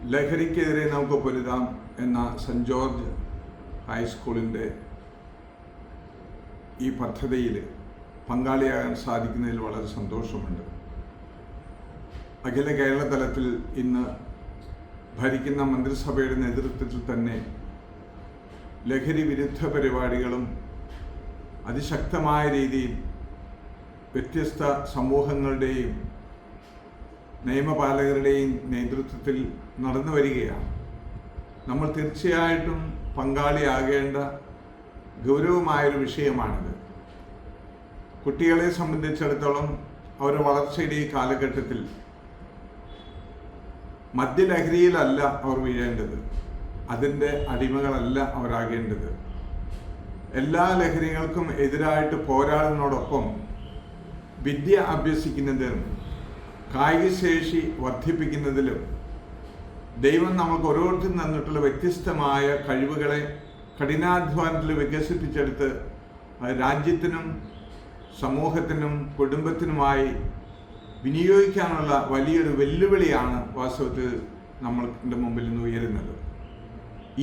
ലഹരിക്കെതിരെ നമുക്ക് പൊരുതാം എന്ന സെൻറ് ജോർജ് ഹൈസ്കൂളിൻ്റെ ഈ പദ്ധതിയിൽ പങ്കാളിയാകാൻ സാധിക്കുന്നതിൽ വളരെ സന്തോഷമുണ്ട്. അഖില കേരള തലത്തിൽ ഇന്ന് ഭരിക്കുന്ന മന്ത്രിസഭയുടെ നേതൃത്വത്തിൽ തന്നെ ലഹരി വിരുദ്ധ പരിപാടികളും അതിശക്തമായ രീതിയിൽ വ്യത്യസ്ത സമൂഹങ്ങളുടെയും നിയമപാലകരുടെയും നേതൃത്വത്തിൽ നടന്നു വരികയാണ്. നമ്മൾ തീർച്ചയായിട്ടും പങ്കാളിയാകേണ്ട ഗൗരവമായൊരു വിഷയമാണിത്. കുട്ടികളെ സംബന്ധിച്ചിടത്തോളം അവരുടെ വളർച്ചയുടെ ഈ കാലഘട്ടത്തിൽ മദ്യലഹരിയിലല്ല അവർ വീഴേണ്ടത്, അതിൻ്റെ അടിമകളല്ല അവരാകേണ്ടത്. എല്ലാ ലഹരികൾക്കും എതിരായിട്ട് പോരാടുന്നതോടൊപ്പം വിദ്യ അഭ്യസിക്കുന്നതിനും കായികശേഷി വർദ്ധിപ്പിക്കുന്നതിലും ദൈവം നമുക്ക് ഓരോരുത്തരും തന്നിട്ടുള്ള വ്യത്യസ്തമായ കഴിവുകളെ കഠിനാധ്വാനത്തിൽ വികസിപ്പിച്ചെടുത്ത് രാജ്യത്തിനും സമൂഹത്തിനും കുടുംബത്തിനുമായി വിനിയോഗിക്കാനുള്ള വലിയൊരു വെല്ലുവിളിയാണ് വാസ്തവത്തിൽ നമ്മളുടെ മുമ്പിൽ നിന്ന് ഉയരുന്നത്.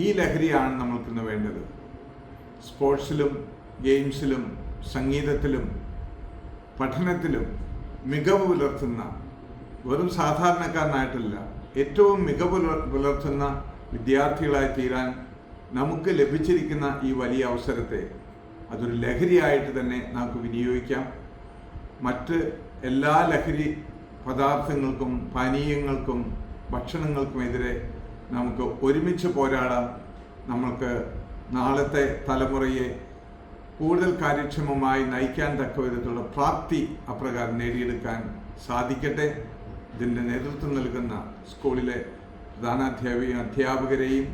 ഈ ലഹരിയാണ് നമ്മൾക്കിന്ന് വേണ്ടത്. സ്പോർട്സിലും ഗെയിംസിലും സംഗീതത്തിലും പഠനത്തിലും മികവ് പുലർത്തുന്ന, വെറും സാധാരണക്കാരനായിട്ടല്ല, ഏറ്റവും മികവ് പുലർത്തുന്ന വിദ്യാർത്ഥികളായി തീരാൻ നമുക്ക് ലഭിച്ചിരിക്കുന്ന ഈ വലിയ അവസരത്തെ അതൊരു ലഹരിയായിട്ട് തന്നെ നമുക്ക് വിനിയോഗിക്കാം. മറ്റ് എല്ലാ ലഹരി പദാർത്ഥങ്ങൾക്കും പാനീയങ്ങൾക്കും ഭക്ഷണങ്ങൾക്കുമെതിരെ നമുക്ക് ഒരുമിച്ച് പോരാടാം. നമ്മൾക്ക് നാളത്തെ തലമുറയെ കൂടുതൽ കാര്യക്ഷമമായി നയിക്കാൻ തക്ക വിധത്തിലുള്ള പ്രാപ്തി അപ്രകാരം നേടിയെടുക്കാൻ സാധിക്കട്ടെ. ഇതിൻ്റെ നേതൃത്വം നൽകുന്ന സ്കൂളിലെ പ്രധാനാധ്യാപിക അധ്യാപകരെയും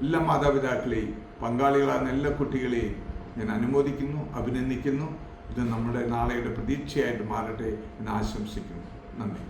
എല്ലാ മാതാപിതാക്കളെയും പങ്കാളികളാകുന്ന എല്ലാ കുട്ടികളെയും ഞാൻ അനുമോദിക്കുന്നു, അഭിനന്ദിക്കുന്നു. ഇത് നമ്മുടെ നാളെയുടെ പ്രതീക്ഷയായിട്ട് മാറട്ടെ എന്ന് ആശംസിക്കുന്നു. നന്ദി.